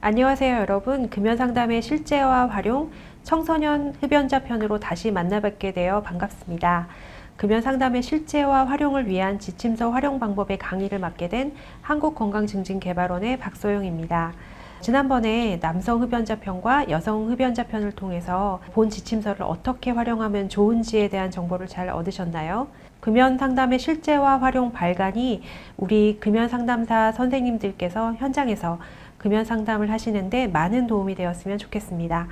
안녕하세요 여러분. 금연상담의 실제와 활용 청소년 흡연자 편으로 다시 만나뵙게 되어 반갑습니다. 금연상담의 실제와 활용을 위한 지침서 활용 방법의 강의를 맡게 된 한국건강증진개발원의 박소영입니다. 지난번에 남성 흡연자 편과 여성 흡연자 편을 통해서 본 지침서를 어떻게 활용하면 좋은지에 대한 정보를 잘 얻으셨나요? 금연상담의 실제와 활용 발간이 우리 금연상담사 선생님들께서 현장에서 금연상담을 하시는데 많은 도움이 되었으면 좋겠습니다.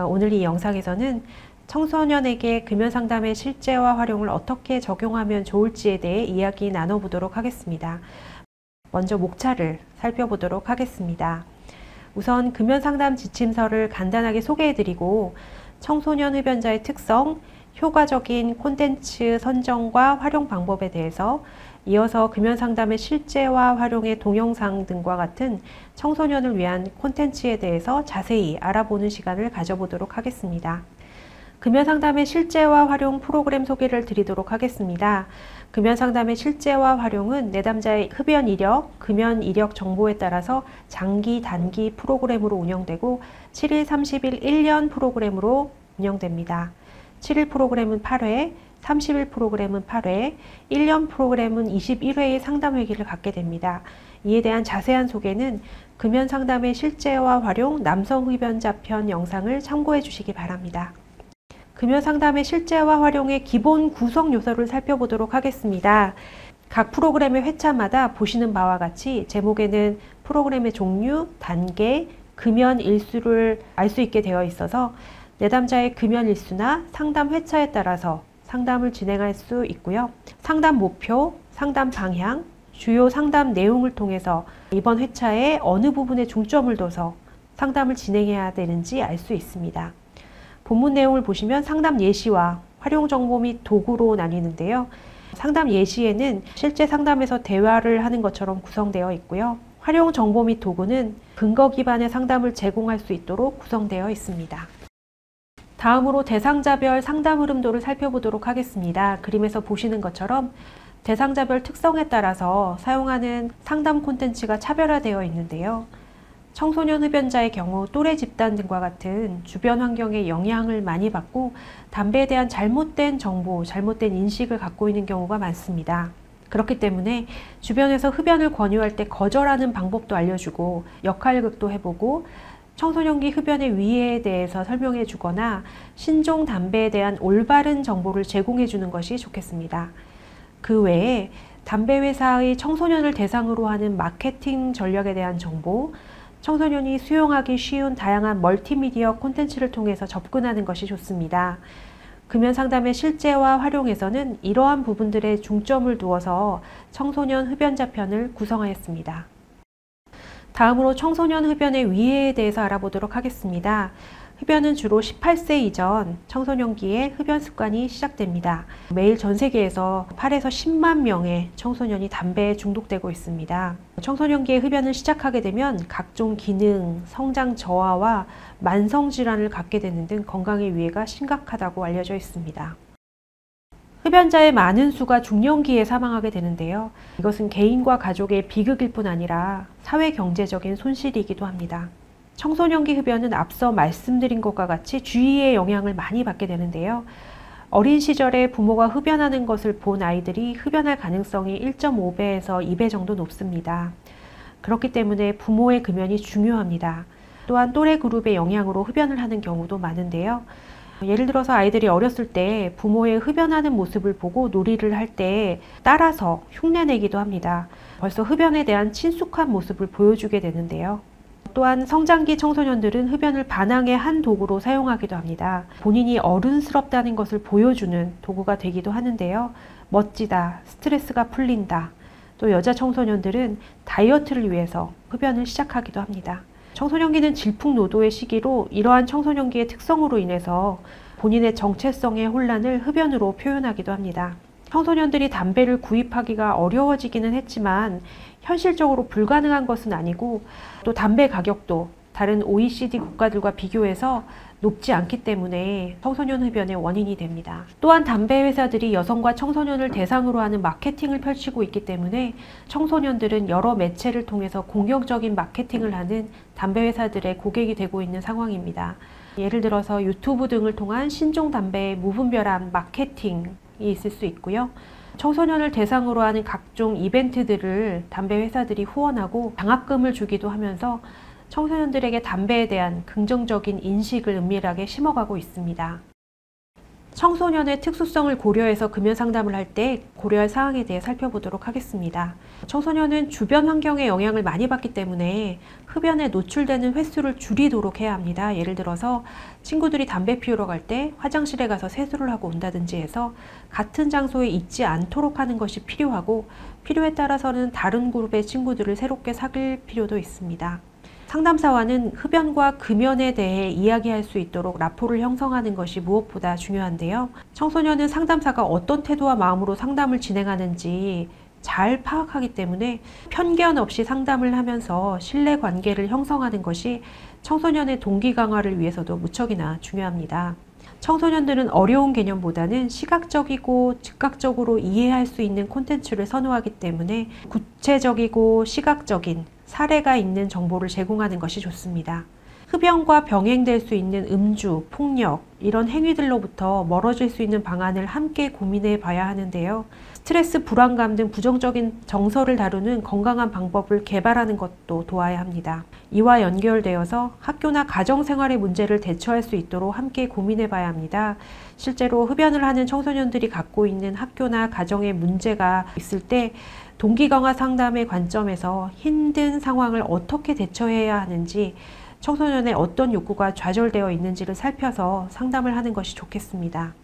오늘 이 영상에서는 청소년에게 금연상담의 실제와 활용을 어떻게 적용하면 좋을지에 대해 이야기 나눠보도록 하겠습니다. 먼저 목차를 살펴보도록 하겠습니다. 우선 금연상담 지침서를 간단하게 소개해드리고 청소년 흡연자의 특성, 효과적인 콘텐츠 선정과 활용 방법에 대해서 이어서 금연상담의 실제와 활용의 동영상 등과 같은 청소년을 위한 콘텐츠에 대해서 자세히 알아보는 시간을 가져보도록 하겠습니다. 금연상담의 실제와 활용 프로그램 소개를 드리도록 하겠습니다. 금연상담의 실제와 활용은 내담자의 흡연 이력, 금연 이력 정보에 따라서 장기, 단기 프로그램으로 운영되고 7일, 30일, 1년 프로그램으로 운영됩니다. 7일 프로그램은 8회, 30일 프로그램은 8회, 1년 프로그램은 21회의 상담회기를 갖게 됩니다. 이에 대한 자세한 소개는 금연상담의 실제와 활용 남성 흡연자 편 영상을 참고해 주시기 바랍니다. 금연상담의 실제와 활용의 기본 구성 요소를 살펴보도록 하겠습니다. 각 프로그램의 회차마다 보시는 바와 같이 제목에는 프로그램의 종류, 단계, 금연 일수를 알 수 있게 되어 있어서 내담자의 금연 일수나 상담 회차에 따라서 상담을 진행할 수 있고요. 상담 목표, 상담 방향, 주요 상담 내용을 통해서 이번 회차에 어느 부분에 중점을 둬서 상담을 진행해야 되는지 알 수 있습니다. 본문 내용을 보시면 상담 예시와 활용 정보 및 도구로 나뉘는데요. 상담 예시에는 실제 상담에서 대화를 하는 것처럼 구성되어 있고요. 활용 정보 및 도구는 근거 기반의 상담을 제공할 수 있도록 구성되어 있습니다. 다음으로 대상자별 상담 흐름도를 살펴보도록 하겠습니다. 그림에서 보시는 것처럼 대상자별 특성에 따라서 사용하는 상담 콘텐츠가 차별화되어 있는데요. 청소년 흡연자의 경우 또래 집단 등과 같은 주변 환경의 영향을 많이 받고 담배에 대한 잘못된 정보, 잘못된 인식을 갖고 있는 경우가 많습니다. 그렇기 때문에 주변에서 흡연을 권유할 때 거절하는 방법도 알려주고 역할극도 해보고 청소년기 흡연의 위해에 대해서 설명해 주거나 신종 담배에 대한 올바른 정보를 제공해 주는 것이 좋겠습니다. 그 외에 담배 회사의 청소년을 대상으로 하는 마케팅 전략에 대한 정보, 청소년이 수용하기 쉬운 다양한 멀티미디어 콘텐츠를 통해서 접근하는 것이 좋습니다. 금연상담의 실제와 활용에서는 이러한 부분들에 중점을 두어서 청소년 흡연자 편을 구성하였습니다. 다음으로 청소년 흡연의 위해에 대해서 알아보도록 하겠습니다. 흡연은 주로 18세 이전 청소년기에 흡연 습관이 시작됩니다. 매일 전 세계에서 8에서 10만 명의 청소년이 담배에 중독되고 있습니다. 청소년기에 흡연을 시작하게 되면 각종 기능, 성장 저하와 만성질환을 갖게 되는 등 건강의 위해가 심각하다고 알려져 있습니다. 흡연자의 많은 수가 중년기에 사망하게 되는데요. 이것은 개인과 가족의 비극일 뿐 아니라 사회 경제적인 손실이기도 합니다. 청소년기 흡연은 앞서 말씀드린 것과 같이 주위의 영향을 많이 받게 되는데요. 어린 시절에 부모가 흡연하는 것을 본 아이들이 흡연할 가능성이 1.5배에서 2배 정도 높습니다. 그렇기 때문에 부모의 금연이 중요합니다. 또한 또래 그룹의 영향으로 흡연을 하는 경우도 많은데요. 예를 들어서 아이들이 어렸을 때 부모의 흡연하는 모습을 보고 놀이를 할 때 따라서 흉내내기도 합니다. 벌써 흡연에 대한 친숙한 모습을 보여주게 되는데요. 또한 성장기 청소년들은 흡연을 반항의 한 도구로 사용하기도 합니다. 본인이 어른스럽다는 것을 보여주는 도구가 되기도 하는데요. 멋지다, 스트레스가 풀린다. 또 여자 청소년들은 다이어트를 위해서 흡연을 시작하기도 합니다. 청소년기는 질풍노도의 시기로 이러한 청소년기의 특성으로 인해서 본인의 정체성의 혼란을 흡연으로 표현하기도 합니다. 청소년들이 담배를 구입하기가 어려워지기는 했지만 현실적으로 불가능한 것은 아니고 또 담배 가격도 다른 OECD 국가들과 비교해서 높지 않기 때문에 청소년 흡연의 원인이 됩니다. 또한 담배 회사들이 여성과 청소년을 대상으로 하는 마케팅을 펼치고 있기 때문에 청소년들은 여러 매체를 통해서 공격적인 마케팅을 하는 담배 회사들의 고객이 되고 있는 상황입니다. 예를 들어서 유튜브 등을 통한 신종 담배의 무분별한 마케팅이 있을 수 있고요. 청소년을 대상으로 하는 각종 이벤트들을 담배 회사들이 후원하고 장학금을 주기도 하면서 청소년들에게 담배에 대한 긍정적인 인식을 은밀하게 심어가고 있습니다. 청소년의 특수성을 고려해서 금연 상담을 할 때 고려할 사항에 대해 살펴보도록 하겠습니다. 청소년은 주변 환경의 영향을 많이 받기 때문에 흡연에 노출되는 횟수를 줄이도록 해야 합니다. 예를 들어서 친구들이 담배 피우러 갈 때 화장실에 가서 세수를 하고 온다든지 해서 같은 장소에 있지 않도록 하는 것이 필요하고, 필요에 따라서는 다른 그룹의 친구들을 새롭게 사귈 필요도 있습니다. 상담사와는 흡연과 금연에 대해 이야기할 수 있도록 라포를 형성하는 것이 무엇보다 중요한데요. 청소년은 상담사가 어떤 태도와 마음으로 상담을 진행하는지 잘 파악하기 때문에 편견 없이 상담을 하면서 신뢰관계를 형성하는 것이 청소년의 동기 강화를 위해서도 무척이나 중요합니다. 청소년들은 어려운 개념보다는 시각적이고 즉각적으로 이해할 수 있는 콘텐츠를 선호하기 때문에 구체적이고 시각적인 사례가 있는 정보를 제공하는 것이 좋습니다. 흡연과 병행될 수 있는 음주, 폭력, 이런 행위들로부터 멀어질 수 있는 방안을 함께 고민해 봐야 하는데요. 스트레스, 불안감 등 부정적인 정서를 다루는 건강한 방법을 개발하는 것도 도와야 합니다. 이와 연결되어서 학교나 가정생활의 문제를 대처할 수 있도록 함께 고민해 봐야 합니다. 실제로 흡연을 하는 청소년들이 갖고 있는 학교나 가정의 문제가 있을 때 동기 강화 상담의 관점에서 힘든 상황을 어떻게 대처해야 하는지, 청소년의 어떤 욕구가 좌절되어 있는지를 살펴서 상담을 하는 것이 좋겠습니다.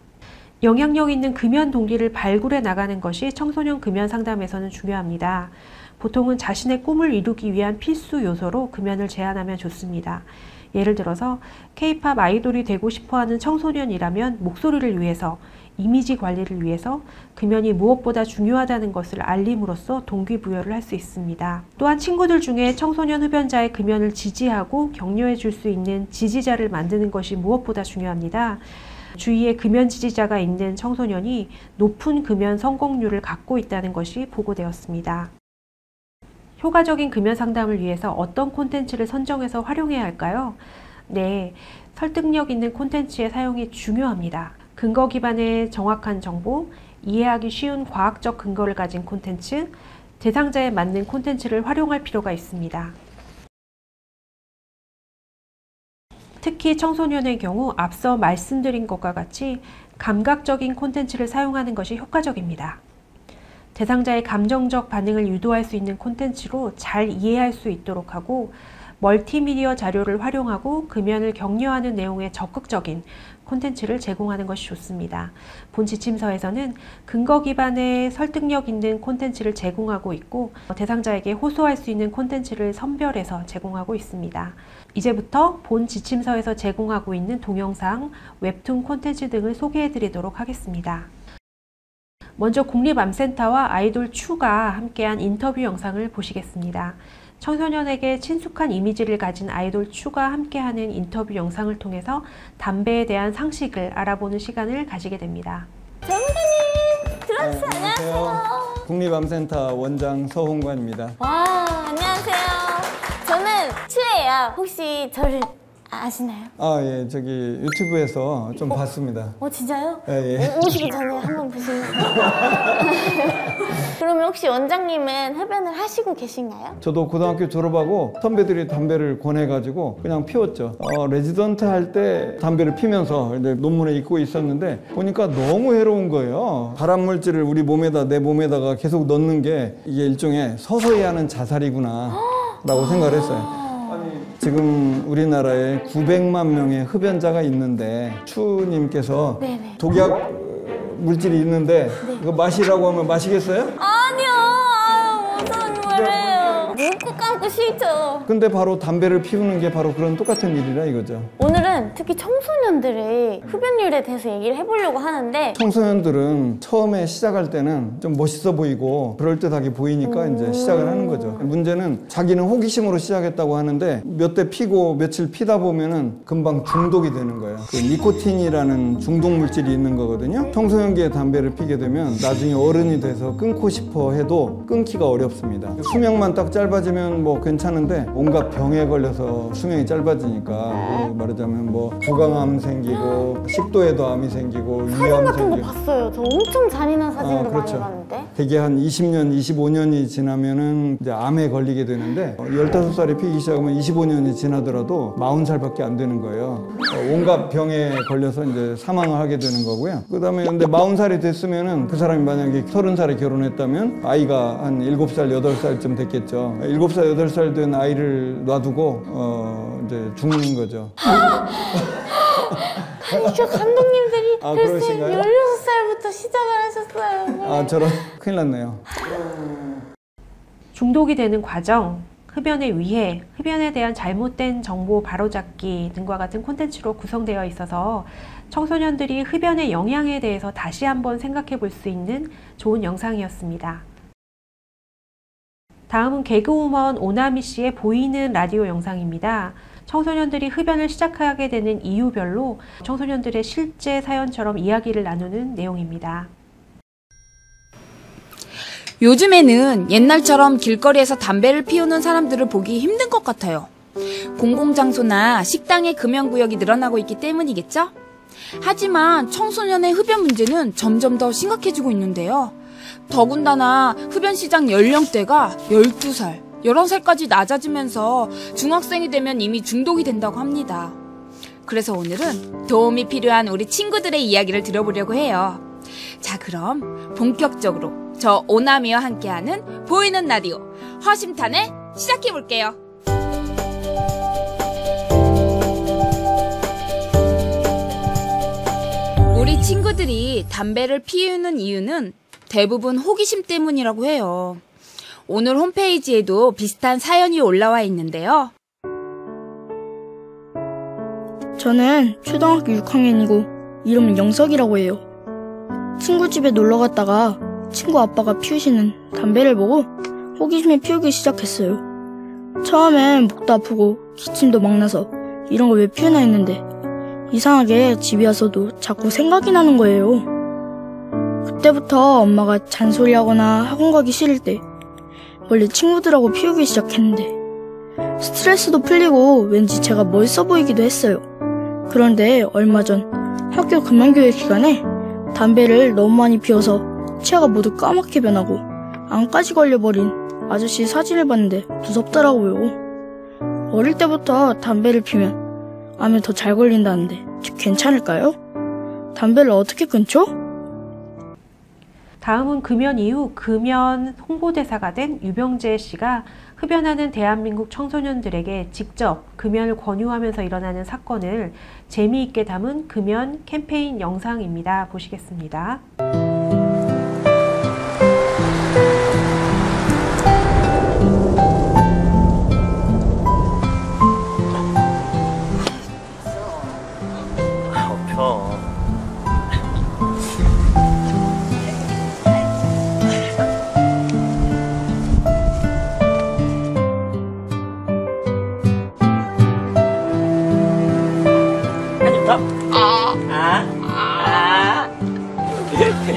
영향력 있는 금연 동기를 발굴해 나가는 것이 청소년 금연 상담에서는 중요합니다. 보통은 자신의 꿈을 이루기 위한 필수 요소로 금연을 제안하면 좋습니다. 예를 들어서 K-팝 아이돌이 되고 싶어하는 청소년이라면 목소리를 위해서, 이미지 관리를 위해서 금연이 무엇보다 중요하다는 것을 알림으로써 동기부여를 할 수 있습니다. 또한 친구들 중에 청소년 흡연자의 금연을 지지하고 격려해 줄 수 있는 지지자를 만드는 것이 무엇보다 중요합니다. 주위에 금연 지지자가 있는 청소년이 높은 금연 성공률을 갖고 있다는 것이 보고되었습니다. 효과적인 금연 상담을 위해서 어떤 콘텐츠를 선정해서 활용해야 할까요? 네, 설득력 있는 콘텐츠의 사용이 중요합니다. 근거 기반의 정확한 정보, 이해하기 쉬운 과학적 근거를 가진 콘텐츠, 대상자에 맞는 콘텐츠를 활용할 필요가 있습니다. 특히 청소년의 경우 앞서 말씀드린 것과 같이 감각적인 콘텐츠를 사용하는 것이 효과적입니다. 대상자의 감정적 반응을 유도할 수 있는 콘텐츠로 잘 이해할 수 있도록 하고, 멀티미디어 자료를 활용하고 금연을 격려하는 내용의 적극적인 콘텐츠를 제공하는 것이 좋습니다. 본 지침서에서는 근거 기반의 설득력 있는 콘텐츠를 제공하고 있고, 대상자에게 호소할 수 있는 콘텐츠를 선별해서 제공하고 있습니다. 이제부터 본 지침서에서 제공하고 있는 동영상, 웹툰 콘텐츠 등을 소개해 드리도록 하겠습니다. 먼저 국립암센터와 아이돌 추가 함께한 인터뷰 영상을 보시겠습니다. 청소년에게 친숙한 이미지를 가진 아이돌 추가 함께하는 인터뷰 영상을 통해서 담배에 대한 상식을 알아보는 시간을 가지게 됩니다. 전문가님 들어주세요. 안녕하세요. 국립암센터 원장 서홍관입니다. 와, 안녕하세요. 저는 추예요. 혹시 저를 아시나요? 아, 예, 저기 유튜브에서 좀 봤습니다. 진짜요? 예. 오시기 전에 한번 보시면. 그러면 혹시 원장님은 흡연을 하시고 계신가요? 저도 고등학교 졸업하고 선배들이 담배를 권해가지고 그냥 피웠죠. 레지던트 할 때 담배를 피면서 이제 논문에 읽고 있었는데 보니까 너무 해로운 거예요. 발암 물질을 우리 몸에다, 내 몸에다가 계속 넣는 게 이게 일종의 서서히 하는 자살이구나 라고 생각을 했어요. 지금 우리나라에 900만 명의 흡연자가 있는데 추님께서 네네. 독약 물질이 있는데 이거 마시라고 하면 마시겠어요? 아니요. 무슨 말이에요. 눈 꼭 감고 쉬기 보이죠? 근데 바로 담배를 피우는 게 바로 그런 똑같은 일이라 이거죠. 오늘은 특히 청소년들의 흡연율에 대해서 얘기를 해보려고 하는데 청소년들은 처음에 시작할 때는 좀 멋있어 보이고 그럴듯하게 보이니까 이제 시작을 하는 거죠. 문제는 자기는 호기심으로 시작했다고 하는데 몇 대 피고 며칠 피다 보면은 금방 중독이 되는 거예요. 그 니코틴이라는 중독 물질이 있는 거거든요. 청소년기에 담배를 피게 되면 나중에 어른이 돼서 끊고 싶어 해도 끊기가 어렵습니다. 수명만 딱 짧아지면 뭐 괜찮은데 온갖 병에 걸려서 수명이 짧아지니까 말하자면 뭐 구강암 생기고 식도에도 암이 생기고 사진 위암 같은 거 생기고 봤어요. 저 엄청 잔인한 사진도 그렇죠. 많이 봤는데. 되게 한 20년, 25년이 지나면은 이제 암에 걸리게 되는데 15살에 피기 시작하면 25년이 지나더라도 40살밖에 안 되는 거예요. 온갖 병에 걸려서 이제 사망을 하게 되는 거고요. 그다음에 근데 40살이 됐으면은 그 사람이 만약에 30살에 결혼했다면 아이가 한 7살, 8살쯤 됐겠죠. 7살, 8살 된 아이를 놔두고 이제 죽는 거죠. 아니, 저 감독님들이 벌써 그러신가요? 16살부터 시작을 하셨어요. 저런 큰일 났네요. 중독이 되는 과정, 흡연의 위해, 흡연에 대한 잘못된 정보 바로잡기 등과 같은 콘텐츠로 구성되어 있어서 청소년들이 흡연의 영향에 대해서 다시 한번 생각해 볼 수 있는 좋은 영상이었습니다. 다음은 개그우먼 오나미 씨의 보이는 라디오 영상입니다. 청소년들이 흡연을 시작하게 되는 이유별로 청소년들의 실제 사연처럼 이야기를 나누는 내용입니다. 요즘에는 옛날처럼 길거리에서 담배를 피우는 사람들을 보기 힘든 것 같아요. 공공장소나 식당의 금연구역이 늘어나고 있기 때문이겠죠? 하지만 청소년의 흡연 문제는 점점 더 심각해지고 있는데요. 더군다나 흡연 시작 연령대가 12살, 11살까지 낮아지면서 중학생이 되면 이미 중독이 된다고 합니다. 그래서 오늘은 도움이 필요한 우리 친구들의 이야기를 들어보려고 해요. 자, 그럼 본격적으로 저 오나미와 함께하는 보이는 라디오 허심탄회 시작해볼게요. 우리 친구들이 담배를 피우는 이유는 대부분 호기심 때문이라고 해요. 오늘 홈페이지에도 비슷한 사연이 올라와 있는데요. 저는 초등학교 6학년이고 이름은 영석이라고 해요. 친구 집에 놀러 갔다가 친구 아빠가 피우시는 담배를 보고 호기심에 피우기 시작했어요. 처음엔 목도 아프고 기침도 막 나서 이런 거 왜 피우나 했는데 이상하게 집에 와서도 자꾸 생각이 나는 거예요. 그때부터 엄마가 잔소리하거나 학원 가기 싫을 때 원래 친구들하고 피우기 시작했는데 스트레스도 풀리고 왠지 제가 멋있어 보이기도 했어요. 그런데 얼마 전 학교 금연교육 기간에 담배를 너무 많이 피워서 치아가 모두 까맣게 변하고 암까지 걸려버린 아저씨 사진을 봤는데 무섭더라고요. 어릴 때부터 담배를 피면 암에 더 잘 걸린다는데 괜찮을까요? 담배를 어떻게 끊죠? 다음은 금연 이후 금연 홍보대사가 된 유병재 씨가 흡연하는 대한민국 청소년들에게 직접 금연을 권유하면서 일어나는 사건을 재미있게 담은 금연 캠페인 영상입니다. 보시겠습니다.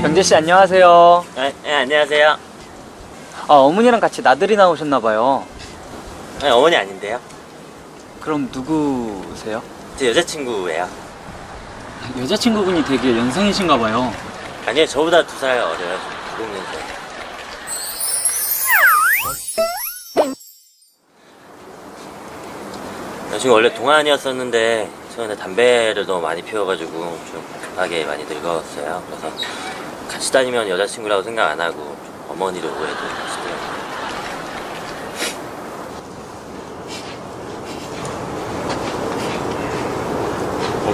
병재 씨 안녕하세요. 네, 안녕하세요. 어머니랑 같이 나들이 나오셨나봐요. 네, 어머니 아닌데요. 그럼 누구세요? 제 여자친구예요. 여자친구분이 되게 연상이신가봐요. 아니요, 저보다 2살 어려요. 90년생. 여자친구 원래 동안이었었는데 최근에 담배를 너무 많이 피워가지고 좀 급하게 많이 늙었어요. 그래서 같이 다니면 여자친구라고 생각 안 하고 좀 어머니로 오해도 하시더라고요.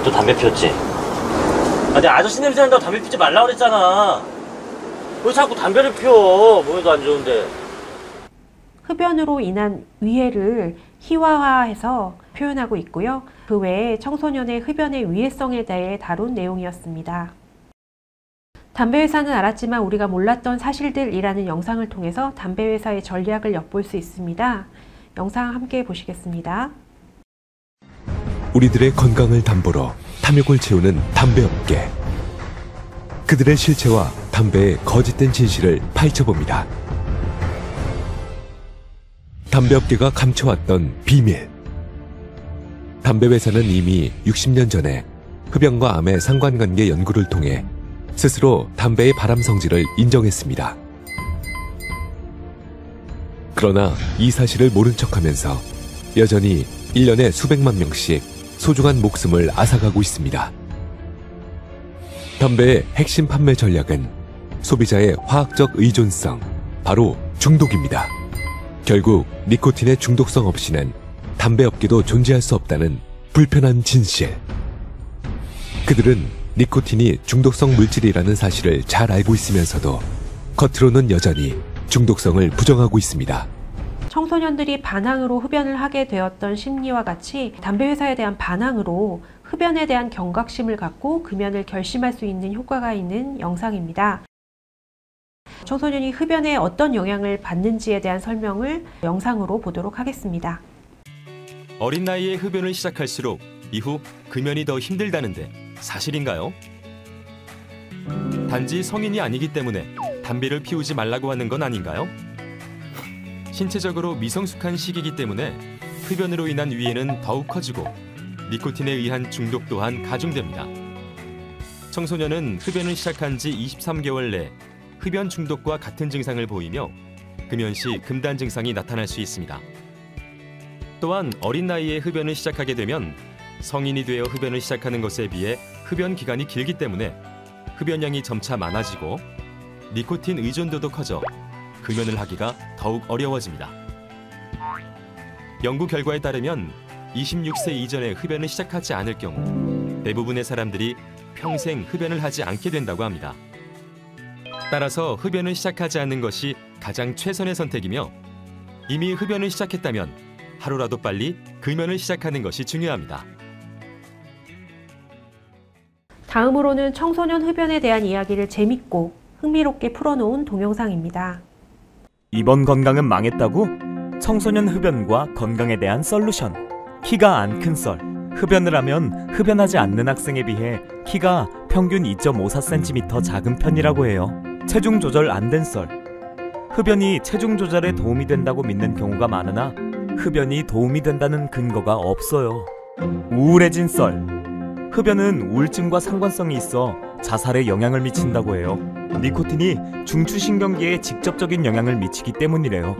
또 담배 피웠지? 내가 아저씨 냄새 난다고 담배 피우지 말라고 그랬잖아. 왜 자꾸 담배를 피워? 몸에도 안 좋은데. 흡연으로 인한 위해를 희화화해서 표현하고 있고요. 그 외에 청소년의 흡연의 위해성에 대해 다룬 내용이었습니다. 담배회사는 알았지만 우리가 몰랐던 사실들이라는 영상을 통해서 담배회사의 전략을 엿볼 수 있습니다. 영상 함께 보시겠습니다. 우리들의 건강을 담보로 탐욕을 채우는 담배업계. 그들의 실체와 담배의 거짓된 진실을 파헤쳐봅니다. 담배업계가 감춰왔던 비밀. 담배회사는 이미 60년 전에 흡연과 암의 상관관계 연구를 통해 스스로 담배의 발암 성질을 인정했습니다. 그러나 이 사실을 모른 척하면서 여전히 1년에 수백만 명씩 소중한 목숨을 앗아가고 있습니다. 담배의 핵심 판매 전략은 소비자의 화학적 의존성, 바로 중독입니다. 결국 니코틴의 중독성 없이는 담배업계도 존재할 수 없다는 불편한 진실. 그들은 니코틴이 중독성 물질이라는 사실을 잘 알고 있으면서도 겉으로는 여전히 중독성을 부정하고 있습니다. 청소년들이 반항으로 흡연을 하게 되었던 심리와 같이 담배회사에 대한 반항으로 흡연에 대한 경각심을 갖고 금연을 결심할 수 있는 효과가 있는 영상입니다. 청소년이 흡연에 어떤 영향을 받는지에 대한 설명을 영상으로 보도록 하겠습니다. 어린 나이에 흡연을 시작할수록 이후 금연이 더 힘들다는데 사실인가요? 단지 성인이 아니기 때문에 담배를 피우지 말라고 하는 건 아닌가요? 신체적으로 미성숙한 시기이기 때문에 흡연으로 인한 위해는 더욱 커지고 니코틴에 의한 중독 또한 가중됩니다. 청소년은 흡연을 시작한 지 23개월 내 흡연 중독과 같은 증상을 보이며 금연 시 금단 증상이 나타날 수 있습니다. 또한 어린 나이에 흡연을 시작하게 되면 성인이 되어 흡연을 시작하는 것에 비해 흡연 기간이 길기 때문에 흡연량이 점차 많아지고 니코틴 의존도도 커져 금연을 하기가 더욱 어려워집니다. 연구 결과에 따르면 26세 이전에 흡연을 시작하지 않을 경우 대부분의 사람들이 평생 흡연을 하지 않게 된다고 합니다. 따라서 흡연을 시작하지 않는 것이 가장 최선의 선택이며 이미 흡연을 시작했다면 하루라도 빨리 금연을 시작하는 것이 중요합니다. 다음으로는 청소년 흡연에 대한 이야기를 재밌고 흥미롭게 풀어놓은 동영상입니다. 이번 건강은 망했다고? 청소년 흡연과 건강에 대한 솔루션. 키가 안 큰 썰. 흡연을 하면 흡연하지 않는 학생에 비해 키가 평균 2.54cm 작은 편이라고 해요. 체중 조절 안 된 썰. 흡연이 체중 조절에 도움이 된다고 믿는 경우가 많으나 흡연이 도움이 된다는 근거가 없어요. 우울해진 썰. 흡연은 우울증과 상관성이 있어 자살에 영향을 미친다고 해요. 니코틴이 중추신경계에 직접적인 영향을 미치기 때문이래요.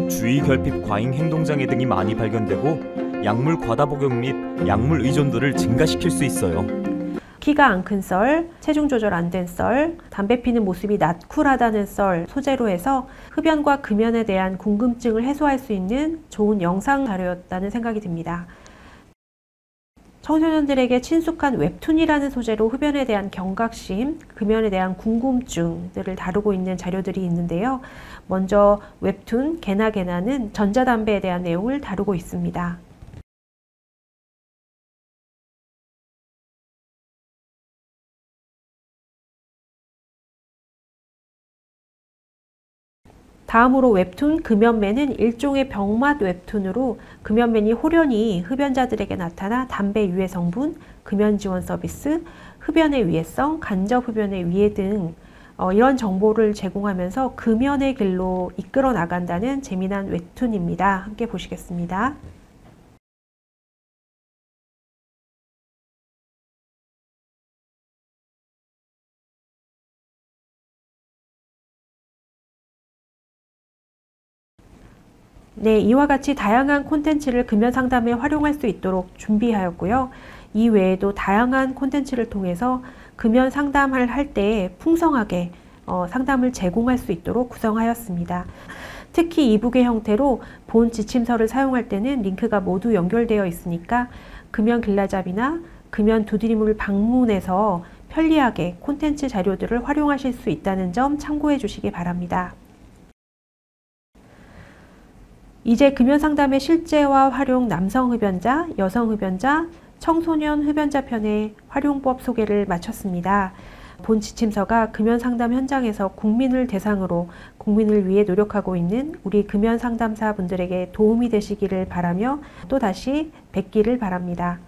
주의 결핍 과잉 행동장애 등이 많이 발견되고 약물 과다 복용 및 약물 의존도를 증가시킬 수 있어요. 키가 안 큰 썰, 체중 조절 안 된 썰, 담배 피는 모습이 낫쿨하다는 썰 소재로 해서 흡연과 금연에 대한 궁금증을 해소할 수 있는 좋은 영상 자료였다는 생각이 듭니다. 청소년들에게 친숙한 웹툰이라는 소재로 흡연에 대한 경각심, 금연에 대한 궁금증들을 다루고 있는 자료들이 있는데요. 먼저 웹툰 개나개나는 전자담배에 대한 내용을 다루고 있습니다. 다음으로 웹툰 금연맨은 일종의 병맛 웹툰으로 금연맨이 호련히 흡연자들에게 나타나 담배 유해 성분, 금연 지원 서비스, 흡연의 위해성, 간접 흡연의 위해 등 이런 정보를 제공하면서 금연의 길로 이끌어 나간다는 재미난 웹툰입니다. 함께 보시겠습니다. 네, 이와 같이 다양한 콘텐츠를 금연 상담에 활용할 수 있도록 준비하였고요. 이 외에도 다양한 콘텐츠를 통해서 금연 상담을 할 때 풍성하게 상담을 제공할 수 있도록 구성하였습니다. 특히 이북의 형태로 본 지침서를 사용할 때는 링크가 모두 연결되어 있으니까 금연 길라잡이나 금연 두드림을 방문해서 편리하게 콘텐츠 자료들을 활용하실 수 있다는 점 참고해 주시기 바랍니다. 이제 금연상담의 실제와 활용 남성 흡연자, 여성 흡연자, 청소년 흡연자 편의 활용법 소개를 마쳤습니다. 본 지침서가 금연상담 현장에서 국민을 대상으로 국민을 위해 노력하고 있는 우리 금연상담사 분들에게 도움이 되시기를 바라며 또다시 뵙기를 바랍니다.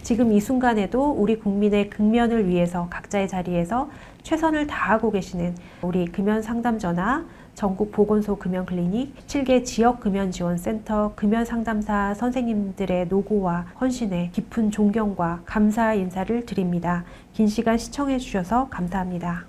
지금 이 순간에도 우리 국민의 금연을 위해서 각자의 자리에서 최선을 다하고 계시는 우리 금연상담전화, 전국보건소 금연클리닉, 7개 지역금연지원센터 금연상담사 선생님들의 노고와 헌신에 깊은 존경과 감사 인사를 드립니다. 긴 시간 시청해 주셔서 감사합니다.